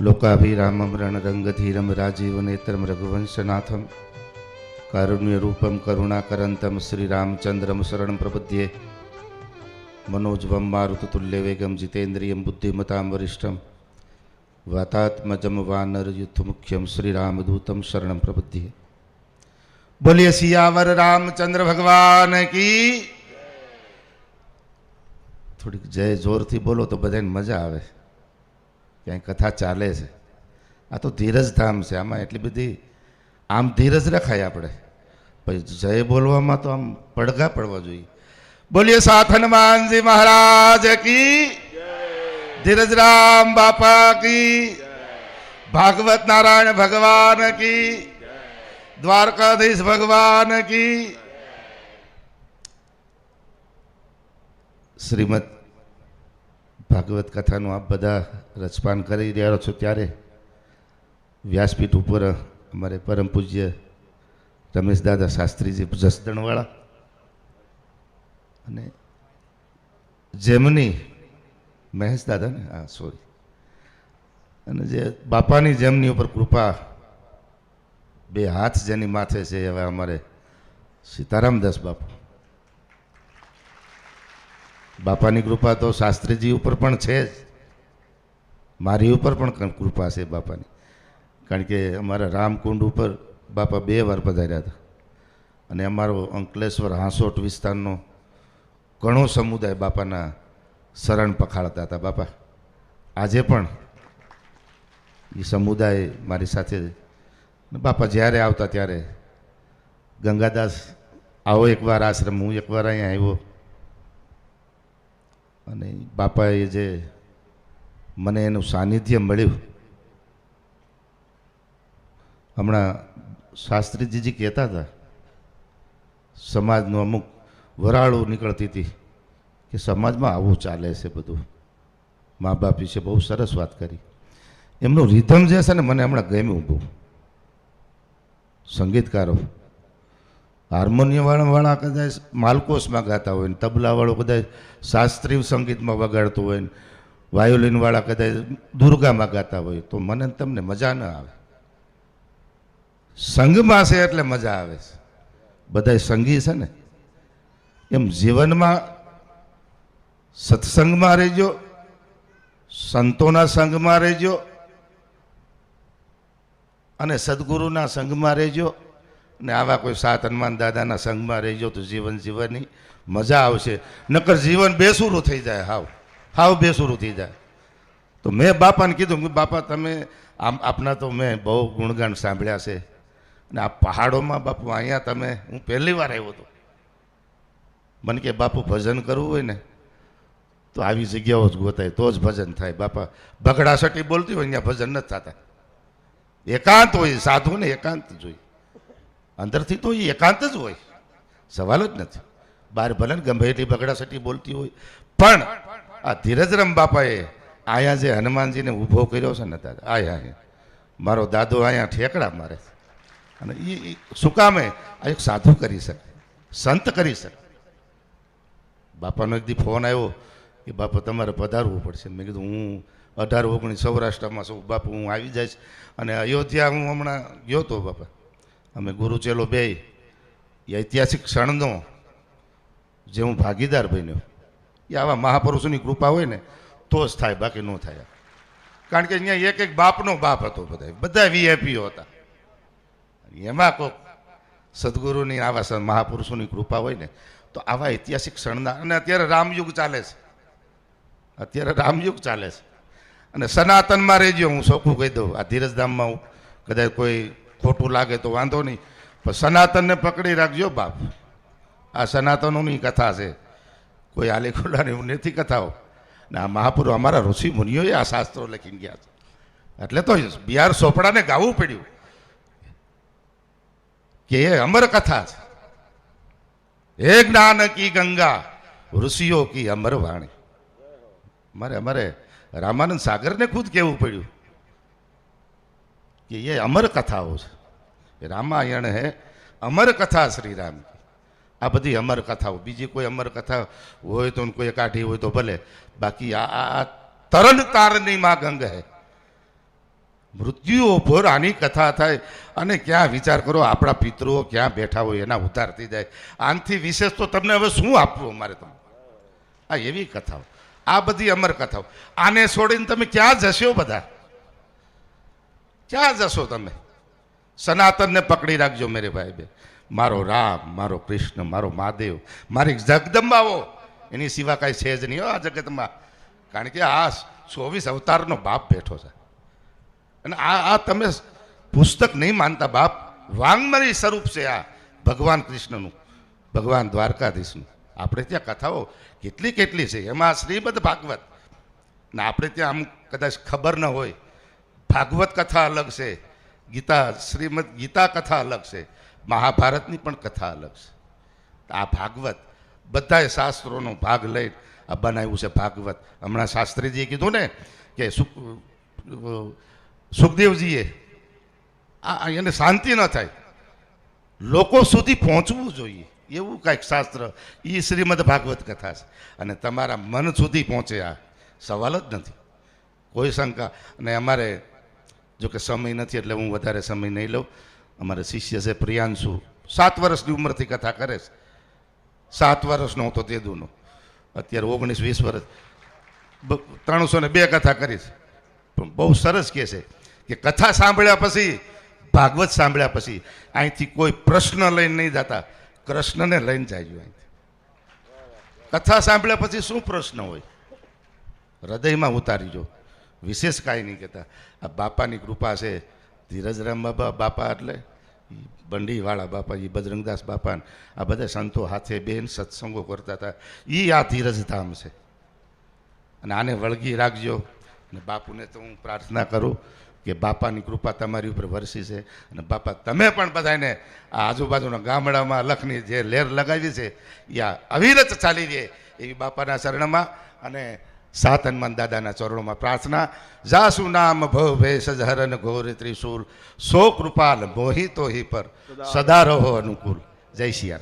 लोकाभिरामं रणरंगधीरं राजीवनेत्रं रघुवंशनाथं कारुण्यरूपं करुणाकरन्तं श्रीरामचन्द्रं शरणं प्रपद्ये। मनोजवं मारुततुल्यवेगं जितेन्द्रियं बुद्धिमतां वरिष्ठं वातात्मजं वानरयुद्धमुख्यं श्रीरामदूतं शरणं प्रपद्ये। बोलिए सियावर रामचंद्र भगवान की। थोड़ी जय जोर थी बोलो तो बधाने मजा आवे। क्या कथा चाले छे। आ तो धीरज धाम से आमा एटली बधी आम धीरज रखाय आपणे पछी जय बोलवामां तो आम પડઘા પડવા જોઈએ। बोलिए साथ हनुमान जी महाराज की, धीरज राम बापा की, भागवत नारायण भगवान की, द्वारकाधीश भगवान की। श्रीमद भागवत कथा आप बधा रचपान करी रह्या छो त्यारे व्यासपीठ पर अमारे परम पूज्य रमेश दादा शास्त्री जी जसदणवाळा अने जेमनी महेश दादा ने हाँ सॉरी अने जे बापानी जेमनी उपर कृपा बे हाथ जेनी माथे छे एवा अमारे सीताराम दास बापू। बापानी कृपा तो शास्त्री जी ऊपर पण छे ज, मारी ऊपर पण कृपा छे बापानी। कारण के अमारा रामकुंड ऊपर बापा 2 વાર पधार्या था अने अमारो अंकलेश्वर हांसोट विस्तारनो घणो समुदाय बापाना शरण पखाड़ता था। बापा आजे पण ये समुदाय मारी साथे बापा ज्यारे आवता त्यारे गंगादास आओ एक बार आश्रम, हूँ एक बार अहीं आव्यो अने बापाए जे मने एनुं सानिध्य मळ्युं। हमणां शास्त्रीजी कहेता था समाजनुं अमुक वराळू निकळती थी कि समाज में आवुं चाले छे बधुं। माँ बाप विषे बहु सरस बात करी। एमनुं रिधम जे छे ने मने हमणां गम्युं बहु। संगीतकारो हार्मोनियम वाळा कदाच मालकोस में गाता होय, तबला वाळो कदाच शास्त्रीय संगीत में वगाड़तो होय, वायोलिन वाळा कदाच दुर्गा में गाता होय, तो मने तमने मजा न आवे। संग में छे एटले मजा आवे। बधाय संगी छे ने एम जीवन में सत्संग में रहीजो, संतोना संग में रहीजो अने सद्गुरुना संग में रहीजो ने आवा कोई सात हनुमान दादाना संग में रहीजो तो जीवन जीवनी मजा आवशे। नकर जीवन बेसुरू थई जाए, हाव हाव बेसुरू थई जाए। तो मैं बापाने कीधुं कि बापा तमे आपना तो मैं बहु गुणगान सांभळ्या छे ने आ पहाड़ों में बापू अहींया तमे हूँ पहली वार आव्यो तो मन के बापू भजन करवुं होय ने तो आवी जग्याओ ज गोताय तो ज भजन थाय। बापा बगड़ासटी बोलती होय त्यां भजन नथी थता। एकांत होय, साधु ने एकांत जोईए, अंदरथी तो ये एकांत ज होय, सवाल ज नथी। बार भले गमे एटली बगड़ासटी बोलती होय पण आ धीरजराम बापाए आया जे हनुमानजी ने ऊभो कर्यो छे ने दादा आया मारो दादो आया ठेकड़ा मारे अने ई शुं कामे आ एक साधु करी शके, संत करी शके। बापानो एक दी फोन आव्यो कि बापा तमारे पधारवुं पड़शे। मैं कीधुं हूँ 18-19 सौराष्ट्र में छुं बापू, हूँ आवी जाईश। अने अयोध्या हूँ हमणां गयो तो बापा, अमे गुरु चेलो बे ऐतिहासिक क्षणनो जे हूँ भागीदार बन्यो। ए आवा महापुरुषोनी कृपा होय ने तो ज थाय, बाकी न थाय। कारण के अहींया एक एक बापनो बाप हतो, बधा वीआईपीओ हता। एमां कोक सद्गुरुनी आवा महापुरुषोनी कृपा होय ने तो आवा ऐतिहासिक क्षणना। अने अत्यारे रामयुग चाले छे, अत्यारे रामयुग चाले छे अने सनातन में रहीजो। हूँ सोखुं कही दऊं, आ धीरजधाम में कदाच कोई खोटुं लागे तो वांधो नहीं, पण सनातन ने पकड़ी राखजो बाप। आ सनातनोनी कथा छे, कोई आली खुलानी नथी कथाओ। ने आ महापुरुष अमारा ऋषि मुनिओए आ शास्त्रों लखीने गया छे। एटले तो बिहार सोपड़ा ने गावुं पड्युं कि ये अमर कथा छे। हे ज्ञान की गंगा ऋषियों की अमर वाणी। मारे अमरे रामानंद सागर ने खुद कहवुं पड्युं कि ये अमर कथाओं छे। रामायण है अमर कथा श्री राम की। आ बधी अमर कथाओं, बीजी कोई अमर कथा होय तो कोई काढ़ी होय तो भले, बाकी आ तरन तारनी मां गंग है। મૃત્યુ ઉપર આની કથા થાય અને ક્યાં વિચાર કરો આપણા પિતૃઓ ક્યાં બેઠા હોય એના ઉદ્ધાર થઈ જાય. આનથી વિશેષ તો તમને હવે શું આપવું અમારે તમને? આ એવી કથાઓ, આ બધી અમર કથાઓ. આને છોડીને તમે ક્યાં જશો? બધા ક્યાં જશો તમે? સનાતનને પકડી રાખજો મેરે ભાઈ બે. મારો રામ, મારો કૃષ્ણ, મારો મહાદેવ, મારી જગદંબાઓ, એની સિવા કાંઈ છે જ નહીં હો આ જગતમાં. કારણ કે આ 24 અવતારનો બાપ બેઠો છે. અને આ તમે પુસ્તક નહીં માનતા બાપ, વાંગમરી સ્વરૂપ છે આ ભગવાન કૃષ્ણનું, ભગવાન દ્વારકાધીશનું. આપણે ત્યાં કથાઓ કેટલી કેટલી છે. એમાં શ્રીમદ ભાગવત, ને આપણે ત્યાં અમુક કદાચ ખબર ન હોય, ભાગવત કથા અલગ છે, શ્રીમદ ગીતા કથા અલગ છે, મહાભારતની પણ કથા અલગ છે. આ ભાગવત બધાએ શાસ્ત્રોનો ભાગ લઈ આ બનાવ્યું છે ભાગવત. હમણાં શાસ્ત્રીજીએ કીધું ને કે સુખદેવજીએ એને શાંતિ ન થાય, લોકો સુધી પહોંચવું જોઈએ એવું કાંઈક શાસ્ત્ર, એ શ્રીમદ ભાગવત કથા છે. અને તમારા મન સુધી પહોંચે, આ સવાલ જ નથી, કોઈ શંકા. અને અમારે જો કે સમય નથી એટલે હું વધારે સમય નહીં લઉં. અમારે શિષ્ય છે પ્રિયાંશુ, 7 વર્ષની ઉંમરથી કથા કરે છે. 7 વર્ષનો હતો તેદુનો, અત્યારે 19-20 વર્ષ, 302 કથા કરી છે. પણ બહુ સરસ કહે છે કે કથા સાંભળ્યા પછી, ભાગવત સાંભળ્યા પછી અહીંથી કોઈ પ્રશ્ન લઈને નહીં જતા, કૃષ્ણને લઈને જાય. અહીંથી કથા સાંભળ્યા પછી શું પ્રશ્ન હોય હૃદયમાં ઉતારીજો. વિશેષ કાંઈ નહીં કહેતા. આ બાપાની કૃપા છે. ધીરજરામ બાપા એટલે બંડીવાળા બાપા, એ બજરંગદાસ બાપા, આ બધા સંતો હાથે બેન સત્સંગો કરતા હતા. એ આ ધીરજધામ છે. અને આને વળગી રાખજો. અને બાપુને તો હું પ્રાર્થના કરું કે બાપાની કૃપા તમારી ઉપર વરસી છે. અને બાપા તમે પણ બધાને આ આજુબાજુના ગામડામાં લખની જે લહેર લગાવી છે એ આ અવિરત ચાલી રહે એવી બાપાના ચરણમાં અને સાત હનુમાન દાદાના ચરણોમાં પ્રાર્થના. જાસુ નામ ભવ ભેષ હરન ઘોર ત્રિશૂલ, સો કૃપાલ મોહિતો હિ પર સદા રહો અનુકૂળ. જય સિયારામ.